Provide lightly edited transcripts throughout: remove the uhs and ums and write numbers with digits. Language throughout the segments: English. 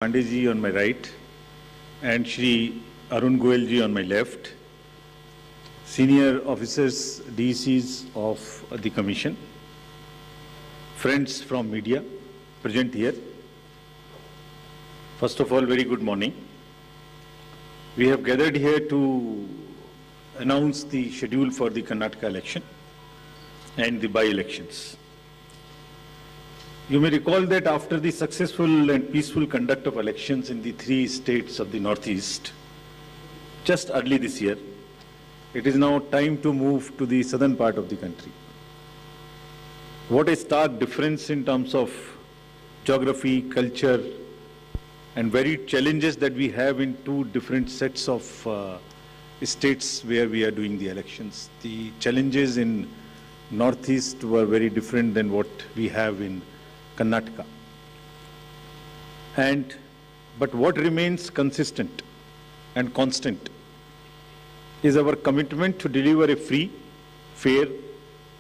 Pandey ji on my right and Shri Arun Goyal ji on my left, senior officers, DCs of the Commission, friends from media present here. First of all, very good morning. We have gathered here to announce the schedule for the Karnataka election and the by-elections. You may recall that after the successful and peaceful conduct of elections in the 3 states of the Northeast, just early this year, it is now time to move to the southern part of the country. What a stark difference in terms of geography, culture, and varied challenges that we have in 2 different sets of states where we are doing the elections. The challenges in Northeast were very different than what we have in Karnataka. But what remains consistent and constant is our commitment to deliver a free, fair,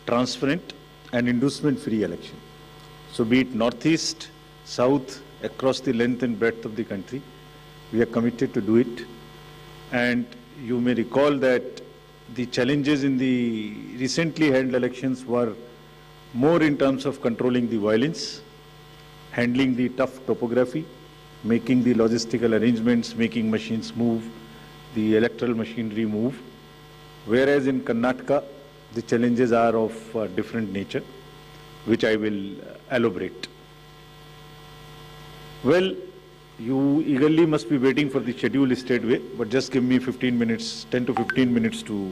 transparent and inducement-free election. So be it Northeast, South, across the length and breadth of the country, we are committed to do it. And you may recall that the challenges in the recently held elections were more in terms of controlling the violence, handling the tough topography, making the logistical arrangements, making machines move, the electoral machinery move. Whereas in Karnataka, the challenges are of different nature, which I will elaborate. Well, you eagerly must be waiting for the schedule straightway, but just give me 15 minutes, 10 to 15 minutes to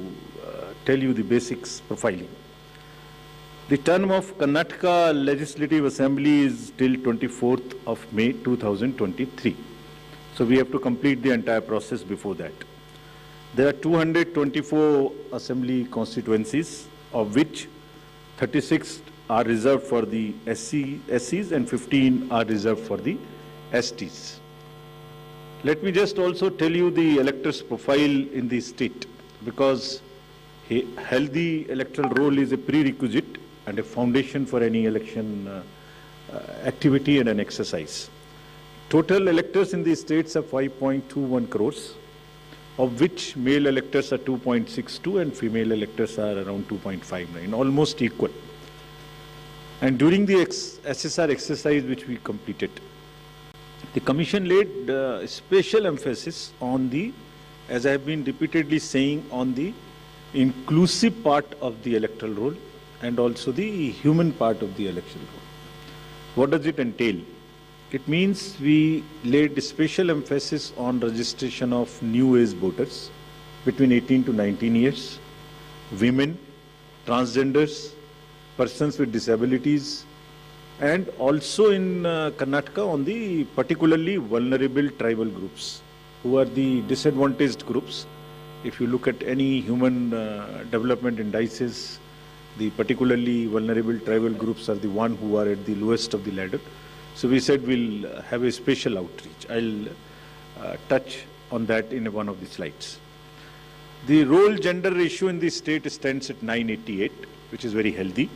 tell you the basics profiling. The term of Karnataka Legislative Assembly is till 24th of May 2023. So we have to complete the entire process before that. There are 224 assembly constituencies, of which 36 are reserved for the SCs and 15 are reserved for the STs. Let me just also tell you the electors' profile in the state, because a healthy electoral roll is a prerequisite and a foundation for any election activity and an exercise. Total electors in these states are 5.21 crores, of which male electors are 2.62 and female electors are around 2.59, almost equal. And during the SSR exercise which we completed, the Commission laid special emphasis on the, as I have been repeatedly saying, on the inclusive part of the electoral roll and also the human part of the electoral roll. What does it entail? It means we laid special emphasis on registration of new age voters between 18 to 19 years, women, transgenders, persons with disabilities, and also in Karnataka on the particularly vulnerable tribal groups, who are the disadvantaged groups. If you look at any human development indices, the particularly vulnerable tribal groups are the one who are at the lowest of the ladder. So we said we'll have a special outreach. I'll touch on that in one of the slides. The role gender ratio in the state stands at 988, which is very healthy.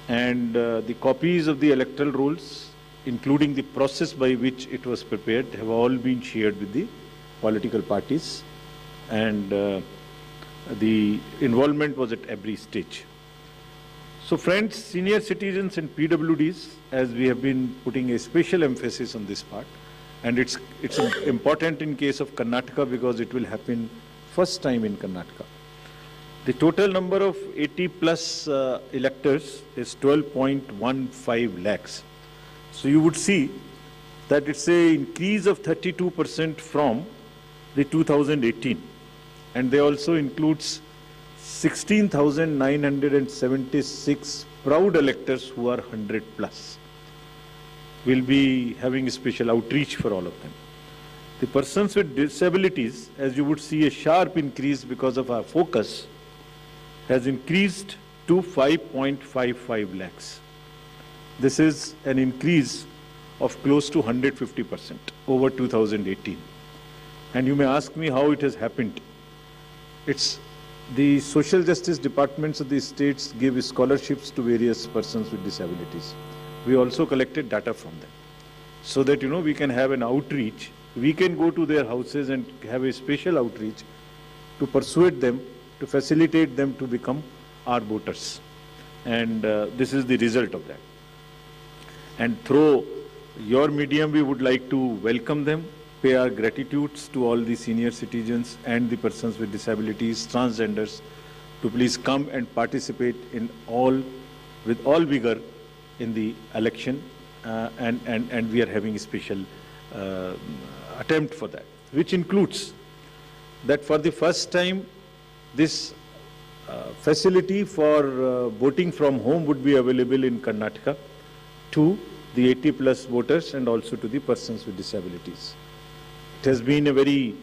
And the copies of the electoral rolls, including the process by which it was prepared, have all been shared with the political parties. And the involvement was at every stage. So friends, senior citizens and PWDs, as we have been putting a special emphasis on this part, and it's important in case of Karnataka because it will happen first time in Karnataka. The total number of 80 plus electors is 12.15 lakhs. So you would see that it's an increase of 32% from the 2018. And they also includes 16,976 proud electors who are 100 plus. We'll be having a special outreach for all of them. The persons with disabilities, as you would see, a sharp increase because of our focus, has increased to 5.55 lakhs. This is an increase of close to 150% over 2018. And you may ask me how it has happened. It's the social justice departments of the states give scholarships to various persons with disabilities. We also collected data from them. so that, we can have an outreach. We can go to their houses and have a special outreach to persuade them, to facilitate them to become our voters. And this is the result of that. And through your medium, we would like to welcome them, pay our gratitudes to all the senior citizens and the persons with disabilities, transgenders, to please come and participate with all vigor in the election, and we are having a special attempt for that, which includes that for the first time this facility for voting from home would be available in Karnataka to the 80+ voters and also to the persons with disabilities. It has been a very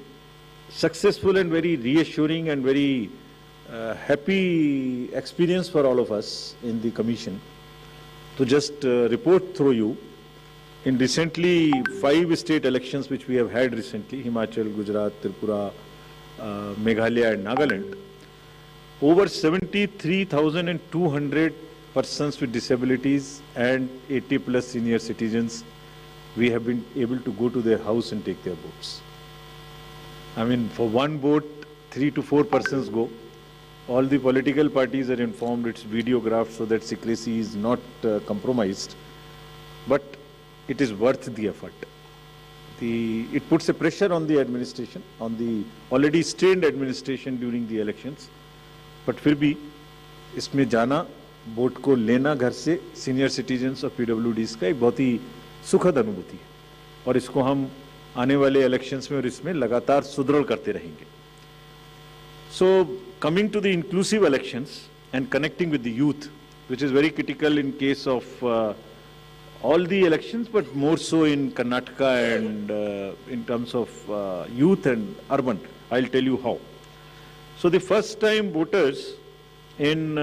successful and very reassuring and very happy experience for all of us in the Commission. To just report through you, in recently 5 state elections which we have had recently, Himachal, Gujarat, Tripura, Meghalaya and Nagaland, over 73,200 persons with disabilities and 80+ senior citizens, we have been able to go to their house and take their votes. I mean, for one vote, 3 to 4 persons go. All the political parties are informed, it's videographed so that secrecy is not compromised. But it is worth the effort. It puts a pressure on the administration, on the already strained administration during the elections. But फिर भी इसमें जाना, vote को लेना घर से senior citizens और PWDs का एक बहुत ही सुखद अनुभूति है, और इसको हम आने वाले इलेक्शंस में और इसमें लगातार सुदृढ़ करते रहेंगे. So coming to the inclusive elections and connecting with the youth, which is very critical in case of all the elections, but more so in Karnataka and in terms of youth and urban. I'll tell you how. So the first time voters in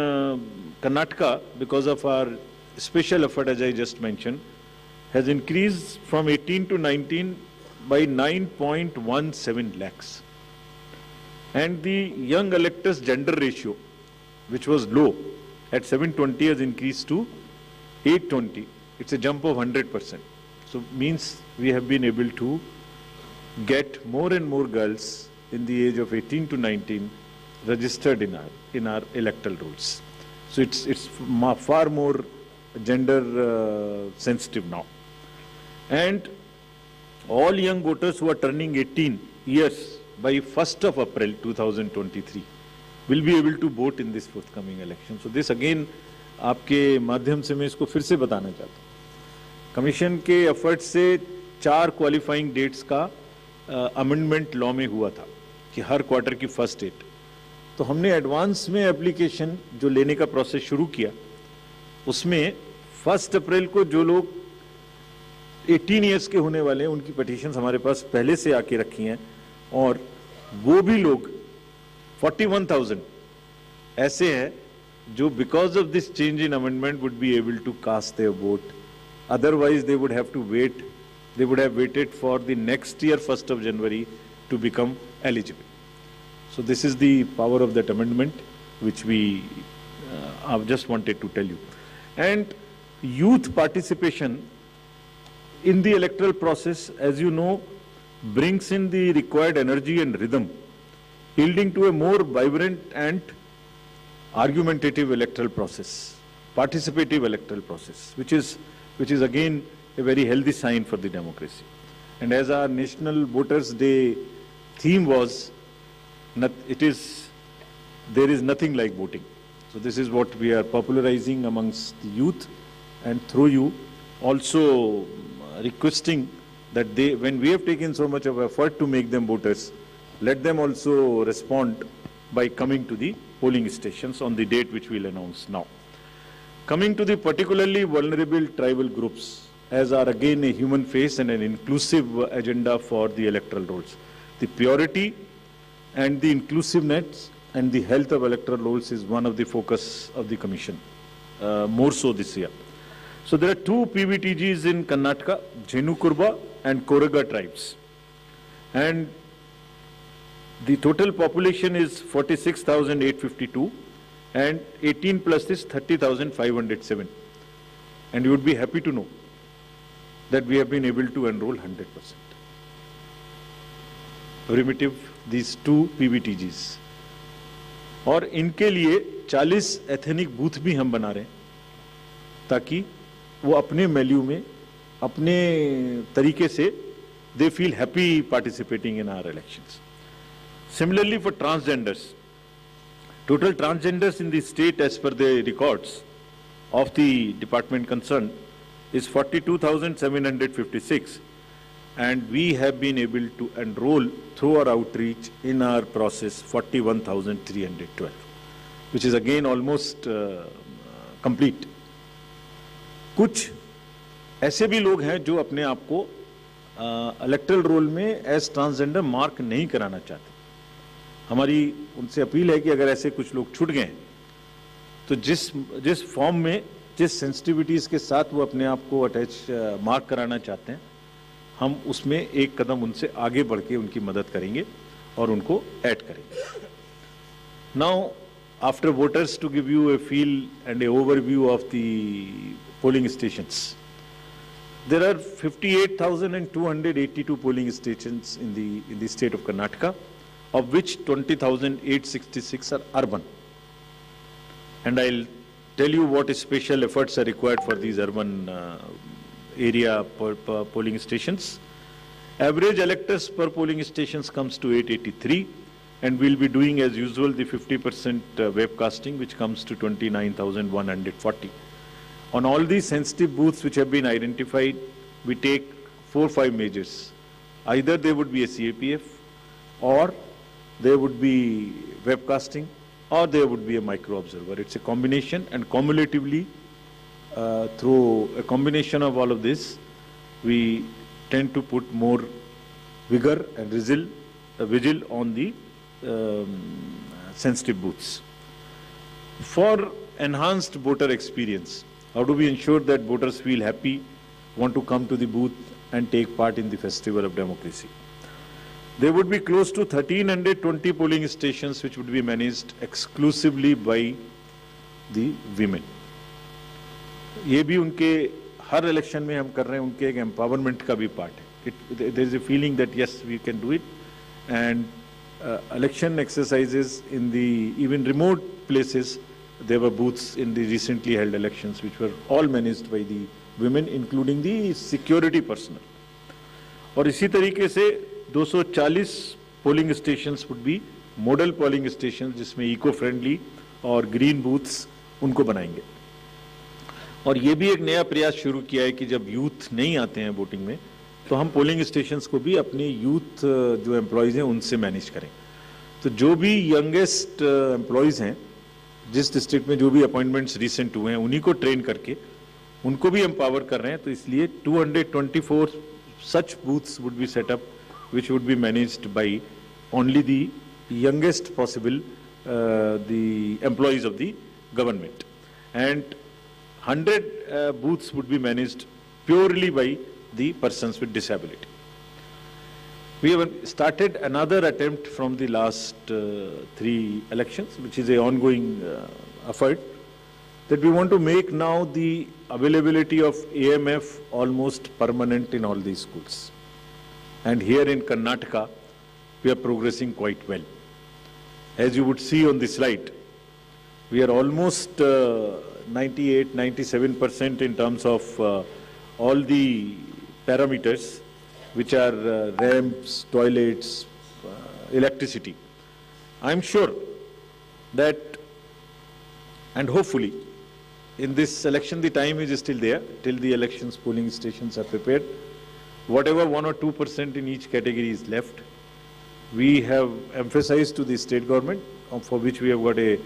Karnataka, because of our special effort as I just mentioned, has increased from 18 to 19 by 9.17 lakhs. And the young electors gender ratio, which was low at 720, has increased to 820. It's a jump of 100%. So means we have been able to get more and more girls in the age of 18 to 19 registered in our electoral rolls. So it's far more gender sensitive now. And all young voters who are turning 18 years by 1st of April 2023 will be able to vote in this forthcoming election. So this again आपके माध्यम से मैं इसको फिर से बताना चाहता हूँ. कमीशन के एफर्ट से 4 क्वालिफाइंग डेट्स का अमेंडमेंट लॉ में हुआ था कि हर क्वार्टर की फर्स्ट डेट. तो हमने एडवांस में एप्लीकेशन जो लेने का प्रोसेस शुरू किया, उसमें 1 अप्रैल को जो लोग 18 ईयर्स के होने वाले हैं उनकी पिटीशंस हमारे पास पहले से आके रखी हैं, और वो भी लोग 41,000 ऐसे हैं जो because of this change in amendment would be able to cast their vote. Otherwise they would have to wait, they would have waited for the next year 1st of January to become eligible. So this is the power of that amendment which we I've just wanted to tell you. And youth participation in the electoral process, as you know, brings in the required energy and rhythm, yielding to a more vibrant and argumentative electoral process, participative electoral process, which is again a very healthy sign for the democracy. And as our National Voters Day theme was, there is nothing like voting. So this is what we are popularizing amongst the youth, and through you also requesting that when we have taken so much of effort to make them voters, let them also respond by coming to the polling stations on the date which we'll announce now. Coming to the particularly vulnerable tribal groups, as are again a human face and an inclusive agenda for the electoral rolls. The purity and the inclusiveness and the health of electoral rolls is one of the focus of the Commission, more so this year. So there are 2 PVTGs in Karnataka, Jhenukurba and Koraga tribes. And the total population is 46,852 and 18 plus is 30,507. And you would be happy to know that we have been able to enroll 100%. Primitive, these 2 PBTGs. और इनके लिए 40 ethnic booth भी हम बना रहे हैं ताकि वो अपने वैल्यू में अपने तरीके से they feel happy participating in our elections. Similarly, for transgenders, total transgenders in the state as per the records of the department concerned is 42,756, and we have been able to enroll through our outreach in our process 41,312, which is again almost complete. कुछ ऐसे भी लोग हैं जो अपने आप को electoral role में एज ट्रांसजेंडर मार्क नहीं कराना चाहते. हमारी उनसे अपील है कि अगर ऐसे कुछ लोग छूट गए तो जिस फॉर्म में जिस सेंसिटिविटीज़ के साथ वो अपने आप को अटैच मार्क कराना चाहते हैं, हम उसमें एक कदम उनसे आगे बढ़ के उनकी मदद करेंगे और उनको ऐड करेंगे. Now after voters to give you a feel and a overview of the polling stations. There are 58,282 polling stations in the state of Karnataka, of which 20,866 are urban. And I'll tell you what special efforts are required for these urban area polling stations. Average electors per polling stations comes to 883, and we'll be doing as usual the 50% webcasting, which comes to 29,140. On all these sensitive booths which have been identified, we take 4-5 measures. Either they would be a CAPF, or there would be webcasting, or there would be a micro observer. It's a combination, and cumulatively, through a combination of all of this, we tend to put more vigor and vigil on the sensitive booths. For enhanced voter experience, how do we ensure that voters feel happy, want to come to the booth and take part in the festival of democracy? There would be close to 1,320 polling stations which would be managed exclusively by the women. ये भी उनके हर election में हम कर रहे हैं, उनके एक एम्पावरमेंट का भी पार्ट है. There is a feeling that yes, we can do it, and election exercises in the even remote places. There were booths in the recently held elections which were all managed by the women, including the security personnel. और इसी तरीके से 240 polling stations would be model polling stations जिसमें eco friendly और green booths उनको बनाएंगे. और ये भी एक नया प्रयास शुरू किया है कि जब यूथ नहीं आते हैं वोटिंग में तो हम पोलिंग स्टेशंस को भी अपने यूथ जो एम्प्लॉयज़ हैं उनसे मैनेज करें. तो जो भी यंगेस्ट एम्प्लॉयज़ हैं, जिस डिस्ट्रिक्ट में जो भी अपॉइंटमेंट्स रिसेंट हुए हैं, उन्हीं को ट्रेन करके उनको भी एम्पावर कर रहे हैं. तो इसलिए 224 such booths would be set up which would be managed by only the youngest possible the employees of the government, and 100 booths would be managed purely by the persons with disability. We have started another attempt from the last 3 elections, which is an ongoing effort, that we want to make now the availability of AMF almost permanent in all these schools. And here in Karnataka, we are progressing quite well. As you would see on the slide, we are almost 98-97% in terms of all the parameters, which are ramps, toilets, electricity. I'm sure that, and hopefully, in this election, the time is still there till the elections polling stations are prepared. Whatever 1 or 2% in each category is left, we have emphasized to the state government, for which we have got a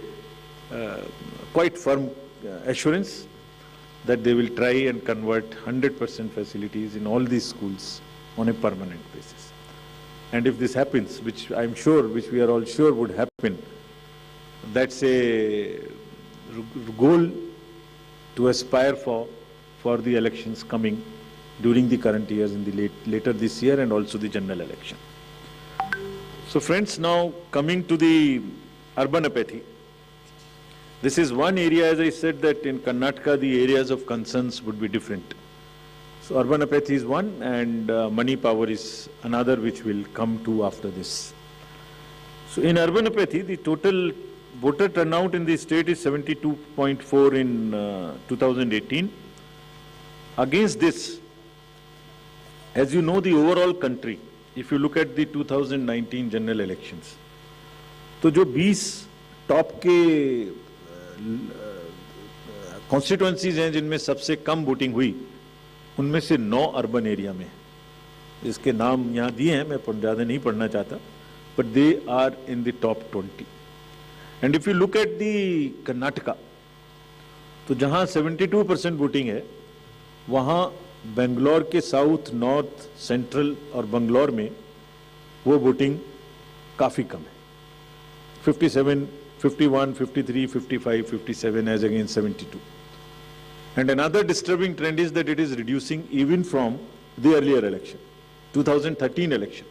quite firm assurance that they will try and convert 100% facilities in all these schools on a permanent basis. And if this happens, which I'm sure, which we are all sure would happen, that's a goal to aspire for the elections coming during the current years, in the later this year, and also the general election. So friends, now coming to the urban apathy. This is one area, as I said, that in Karnataka the areas of concerns would be different. So urban apathy is one, and money power is another, which will come to after this. So in urban apathy, the total voter turnout in the state is 72.4 in 2018. Against this, as you know, the overall country, if you look at the 2019 general elections, तो जो 20 top के constituencies हैं जिनमें सबसे कम voting हुई, उनमें से 9 urban area में, इसके नाम यहाँ दिए हैं, मैं ज़्यादा नहीं पढ़ना चाहता, but they are in the top 20. And if you look at the Karnataka, तो जहाँ 72% वोटिंग है, वहाँ बेंगलोर के साउथ, नॉर्थ, सेंट्रल और बंगलोर में वो वोटिंग काफ़ी कम है, 57, 51, 53, 55, 57 as against 72. And another disturbing trend is that it is reducing even from the earlier election, 2013 election.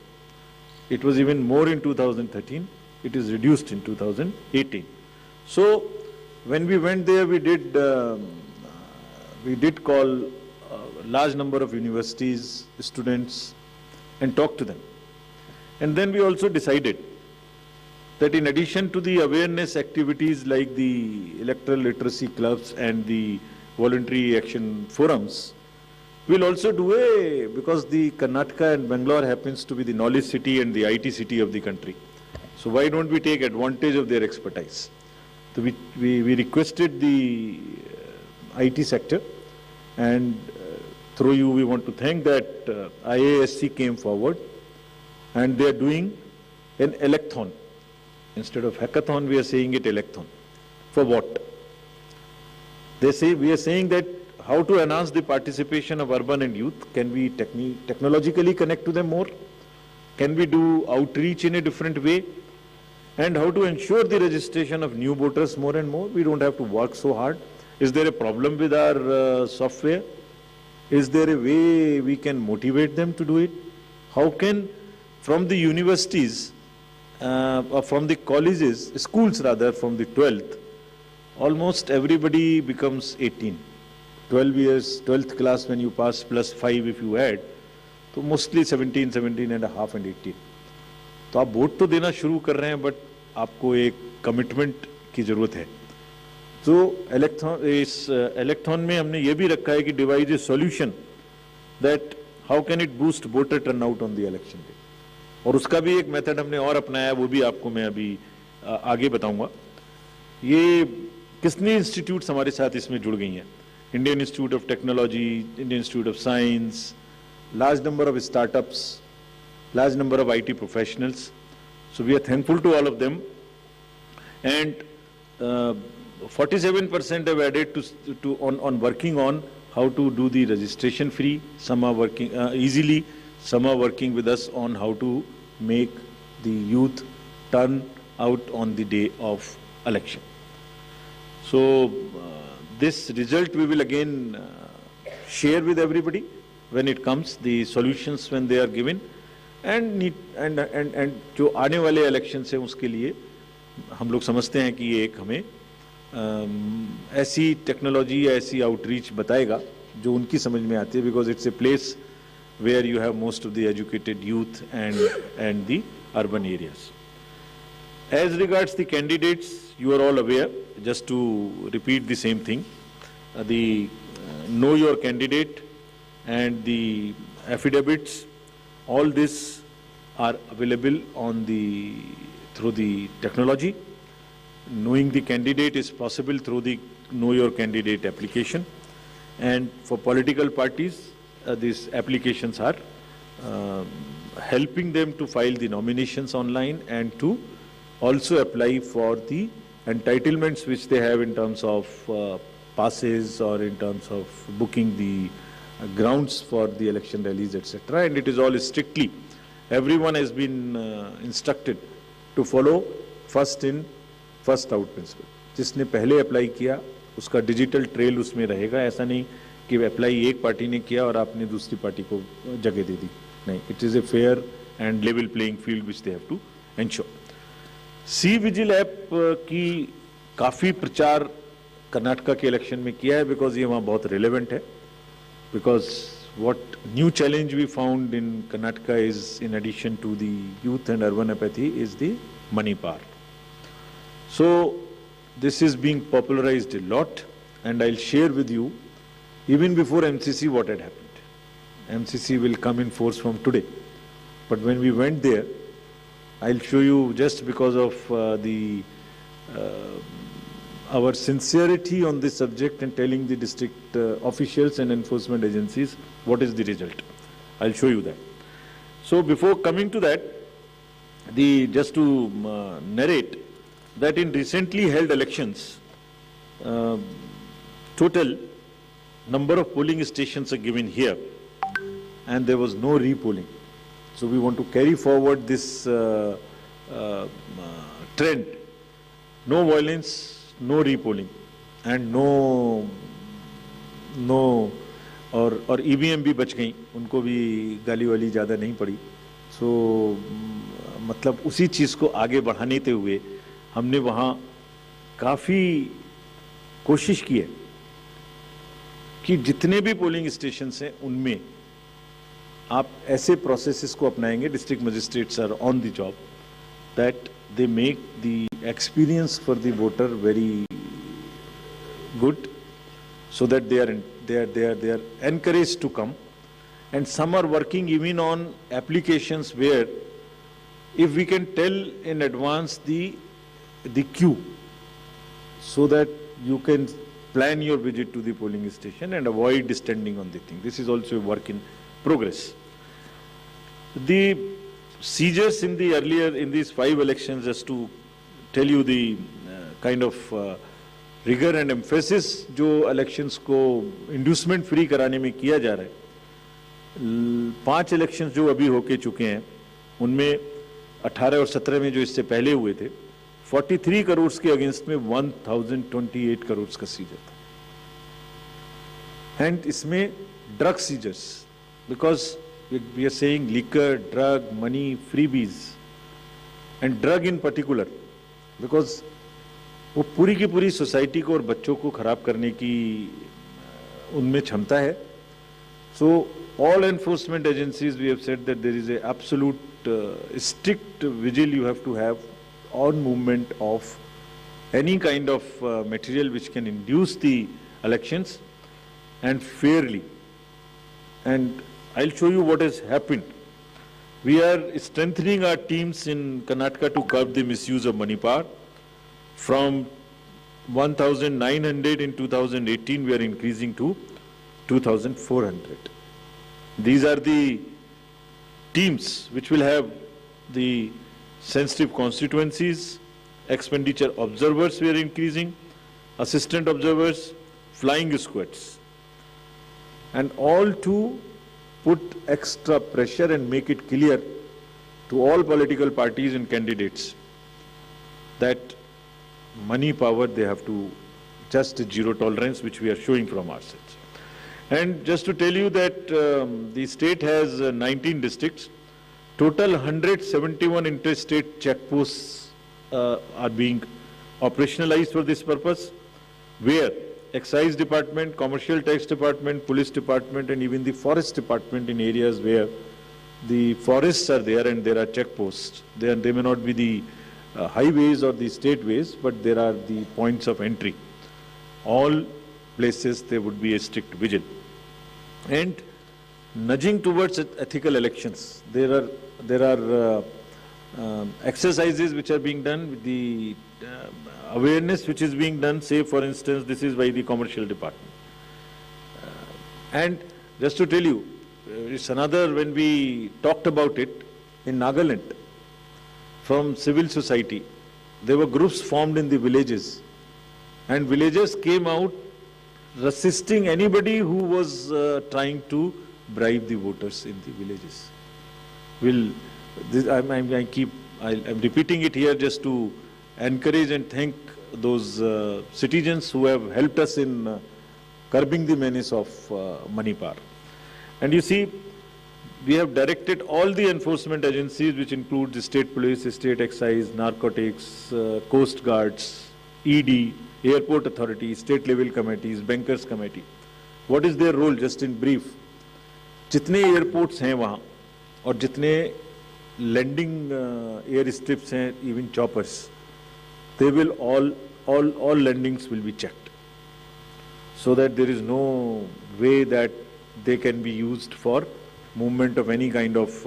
It was even more in 2013. It is reduced in 2018. So when we went there, we did call a large number of universities, students, and talk to them. And then we also decided that in addition to the awareness activities like the electoral literacy clubs and the voluntary action forums, we'll also do because the Karnataka and Bangalore happens to be the knowledge city and the IT city of the country. So why don't we take advantage of their expertise? So we requested the IT sector, and through you we want to thank that IASC came forward, and they are doing an electhon. Instead of hackathon, we are saying it electhon. For what? They say, we are saying that how to enhance the participation of urban and youth. Can we technologically connect to them more? Can we do outreach in a different way? And how to ensure the registration of new voters more and more? We don't have to work so hard. Is there a problem with our software? Is there a way we can motivate them to do it? How can, from the universities, or from the colleges, schools rather, from the 12th, almost everybody becomes 18. 12 years, 12th class when you pass plus 5 if you add, so mostly 17, 17 and a half and 18. तो आप vote तो देना शुरू कर रहे हैं, but आपको एक कमिटमेंट की जरूरत है. तो इस इलेक्थॉन में हमने ये भी रखा है कि device A solution that how can it boost voter turnout on the election day. और उसका भी एक मेथड हमने और अपनाया, वो भी आपको मैं अभी आगे बताऊंगा. ये कितने इंस्टीट्यूट्स हमारे साथ इसमें जुड़ गई हैं? Indian institute of technology, Indian institute of science, large number of startups, large number of IT professionals. So we are thankful to all of them. And 47% have added on working on how to do the registration free. Some are working easily. Some are working with us on how to make the youth turn out on the day of election. So this result we will again share with everybody when it comes, the solutions when they are given, and जो आने वाले election से उसके लिए हम लोग समझते हैं कि ये एक हमें ऐसी टेक्नोलॉजी या ऐसी आउटरीच बताएगा जो उनकी समझ में आती है, because it's a place where you have most of the educated youth and the urban areas. As regards the candidates, you are all aware, just to repeat the same thing, the know your candidate and the affidavits, all this are available on through the technology. Knowing the candidate is possible through the Know Your Candidate application. And for political parties, these applications are helping them to file the nominations online and to also apply for the entitlements which they have in terms of passes or in terms of booking the grounds for the election rallies, etc. And it is all strictly, everyone has been instructed to follow first in first out principle. जिसने पहले apply किया उसका digital trail उसमें रहेगा. ऐसा नहीं कि apply एक पार्टी ने किया और आपने दूसरी पार्टी को जगह दे दी. नहीं, it is a fair and level playing field which they have to ensure. C vigil app की काफ़ी प्रचार कर्नाटका के इलेक्शन में किया है, बिकॉज ये वहाँ बहुत रिलेवेंट है, because what new challenge we found in Karnataka is, in addition to the youth and urban apathy, is the money power. So this is being popularized a lot, and I'll share with you, even before MCC, what had happened. MCC will come in force from today. But when we went there, I'll show you, just because of our sincerity on this subject and telling the district officials and enforcement agencies what is the result. I'll show you that. So before coming to that, just to narrate that in recently held elections, total number of polling stations are given here, and there was no re-polling. So we want to carry forward this trend. No violence, no re-polling, and no और EVM भी बच गई, उनको भी गाली वाली ज़्यादा नहीं पड़ी. So मतलब उसी चीज़ को आगे बढ़ाने ते हुए हमने वहाँ काफ़ी कोशिश की है कि जितने भी पोलिंग स्टेशंस हैं उनमें आप ऐसे प्रोसेसेस को अपनाएंगे. District magistrates are on the job, that they make the experience for the voter very good, so that they are encouraged to come. And some are working even on applications where if we can tell in advance the queue, so that you can plan your visit to the polling station and avoid standing on the thing. This is also a work in progress. The seizures in these 5 elections, just to tell you the kind of rigor and emphasis जो elections को inducement free कराने में किया जा रहा है. 5 elections जो अभी होके चुके हैं, उनमें 18 और 17 में जो इससे पहले हुए थे, 43 करोड़ के अगेंस्ट में 1028 करोड़ का सीजर था. एंड इसमें drug seizures, because we are saying liquor, drug, money, freebies, and drug in particular, because वो पूरी की पूरी सोसाइटी को और बच्चों को खराब करने की उनमें क्षमता है. So all enforcement agencies, we have said that there is a absolute strict vigil you have to have on movement of any kind of material which can induce the elections, and fairly. And I'll show you what has happened. We are strengthening our teams in Karnataka to curb the misuse of money power. From 1,900 in 2018, we are increasing to 2,400. These are the teams which will have the sensitive constituencies, expenditure observers we are increasing, assistant observers, flying squads, and all to put extra pressure and make it clear to all political parties and candidates that money power, they have to just zero tolerance, which we are showing from our sides. And just to tell you that the state has 19 districts. Total 171 interstate checkposts are being operationalized for this purpose, where excise department, commercial tax department, police department, and even the forest department in areas where the forests are there and there are checkposts. They may not be the highways or the state ways, but there are the points of entry. All places there would be a strict vigil. And nudging towards ethical elections, there are exercises which are being done with the awareness which is being done. Say, for instance, this is by the commercial department. And just to tell you, it's another, when we talked about it in Nagaland, from civil society, there were groups formed in the villages, and villagers came out resisting anybody who was trying to bribe the voters in the villages. I'm repeating it here just to encourage and thank those citizens who have helped us in curbing the menace of money power. And you see, we have directed all the enforcement agencies, which include the state police, state excise, narcotics, coast guards, ED, airport authority, state level committees, bankers committee. What is their role, just in brief? जितने airports हैं वहाँ और जितने landing air strips हैं, even choppers, they will all landings will be checked, so that there is no way that they can be used for movement of any kind of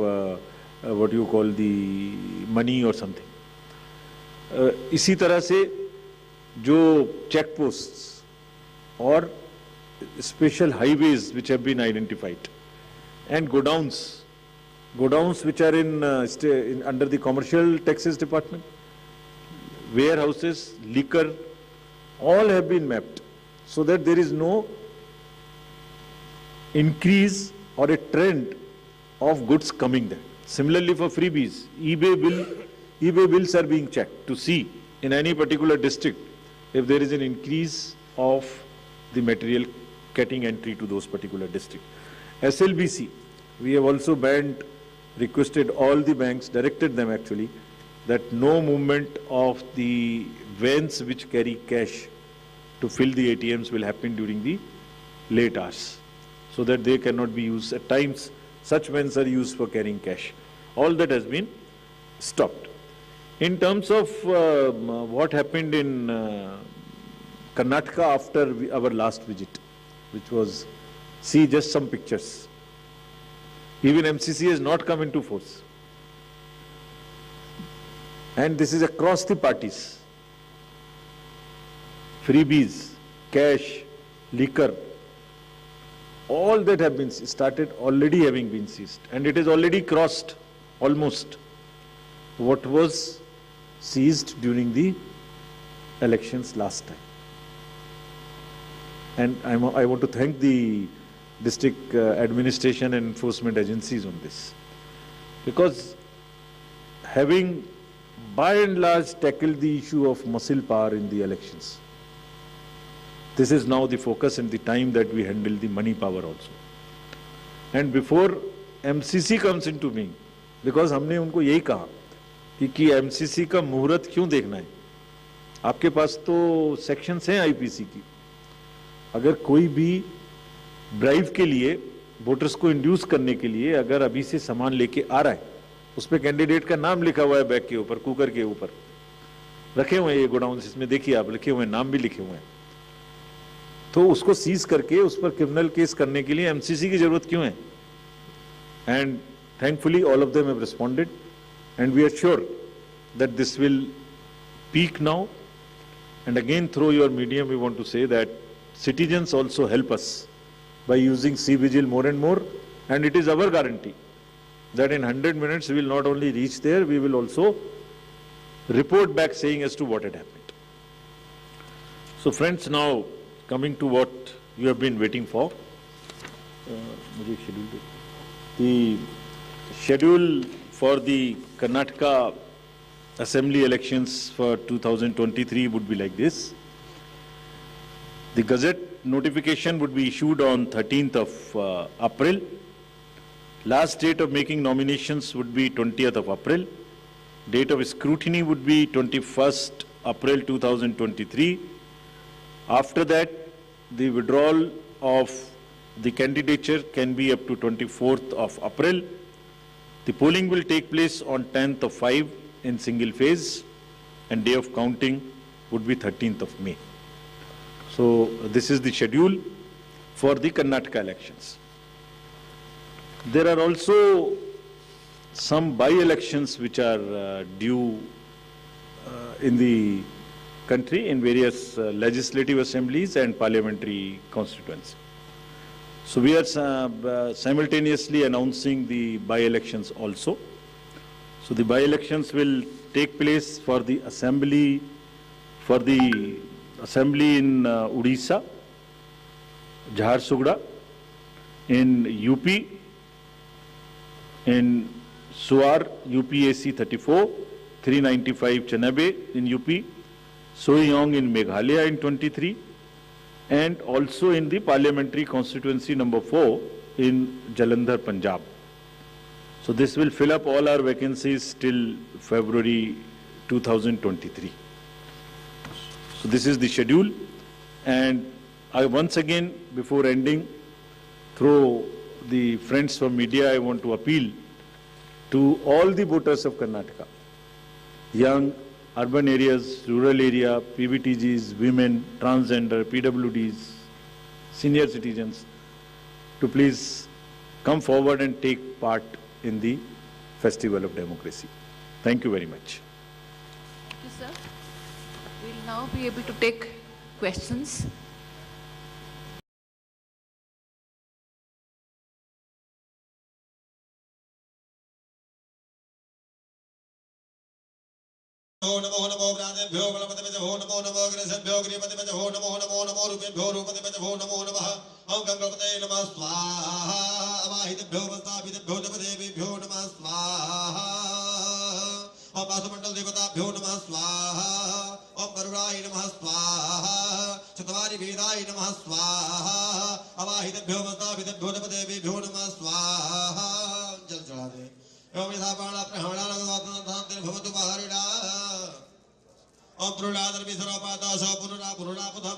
what you call the money or something. इसी तरह से जो check posts or special highways which have been identified and godowns which are in under the commercial taxes department, warehouses, liquor, all have been mapped, so that there is no increase or a trend of goods coming there. Similarly for freebies, eBay bills are being checked to see in any particular district if there is an increase of the material getting entry to those particular districts. SLBC, we have also banned, requested all the banks, directed them actually, that no movement of the vans which carry cash to fill the ATMs will happen during the late hours, so that they cannot be used. At times, such vans are used for carrying cash. All that has been stopped. In terms of what happened in Karnataka after our last visit, which was, see just some pictures. Even MCC has not come into force. And this is across the parties. Freebies, cash, liquor, all that have been started already having been seized. And it is already crossed almost what was seized during the elections last time. And I want to thank the district administration and enforcement agencies on this. Because having by and large tackled the issue of muscle power in the elections, this is now the focus and the time that we handle the money power also. And before MCC comes into being, because हमने उनको यही कहा कि MCC का मुहूर्त क्यों देखना है, आपके पास तो सेक्शंस हैं आईपीसी की, अगर कोई भी ब्राइब के लिए वोटर्स को इंड्यूस करने के लिए अगर अभी से सामान लेके आ रहा है, उस पर कैंडिडेट का नाम लिखा हुआ है बैग के ऊपर, कुकर के ऊपर रखे हुए हैं ये गोडाउन, इसमें देखिए आप लिखे हुए हैं, नाम भी लिखे हुए हैं, तो उसको सीज करके उस पर क्रिमिनल केस करने के लिए एमसीसी की जरूरत क्यों है? And thankfully all of them have responded and we are sure that this will peak now. And again through your medium we want to say that citizens also help us by using C-Vigil more and more, and it is our guarantee that in 100 minutes we will not only reach there, we will also report back saying as to what had happened. So friends, now coming to what you have been waiting for, the schedule for the Karnataka Assembly elections for 2023 would be like this. The Gazette notification would be issued on 13th of April. Last date of making nominations would be 20th of April. Date of scrutiny would be 21st April 2023. After that, the withdrawal of the candidature can be up to 24th of April. The polling will take place on 10th of 5 in single phase, and day of counting would be 13th of May. So this is the schedule for the Karnataka elections. There are also some by-elections which are due in the country in various legislative assemblies and parliamentary constituencies. So we are simultaneously announcing the by-elections also. So the by-elections will take place for the assembly in Odisha, Jharsuguda, in UP, in Suar, UPAC 34, 395 Chanabe in UP, Soyong in Meghalaya in 23, and also in the parliamentary constituency number 4 in Jalandhar, Punjab. So this will fill up all our vacancies till February 2023. So this is the schedule, and I once again, before ending, through the friends from media, I want to appeal to all the voters of Karnataka, young, urban areas, rural area, PBTGs, women, transgender, PWDs, senior citizens, to please come forward and take part in the Festival of Democracy. Thank you very much. Thank you, sir. We'll now be able to take questions. Namo Namo प्राणेभ्यो गणपतिभ्यो Namo Namo गणेशभ्यो गणपतिभ्यो Namo Namo Namo रूपेभ्यो रूपतिभ्यो नमो नमः ओम गणपतये नमः स्वाहा अवाहितेभ्यो वस्ताभितेभ्यो देवदेवेभ्यो नमः स्वाहा ओम वासुमंडल देवताभ्यो नमः स्वाहा ओम गरुडाय नमः स्वाहा चतवारि वेदाय नमः स्वाहा अवाहितेभ्यो वस्ताभितेभ्यो देवदेवेभ्यो नमः स्वाहा जल चढ़ा दे एवं यथा प्राणा प्रहणानां भवतु बाहरिणा ओम पुरुषादर्भिसरोपादास पुरुषा पुरुषा पुथा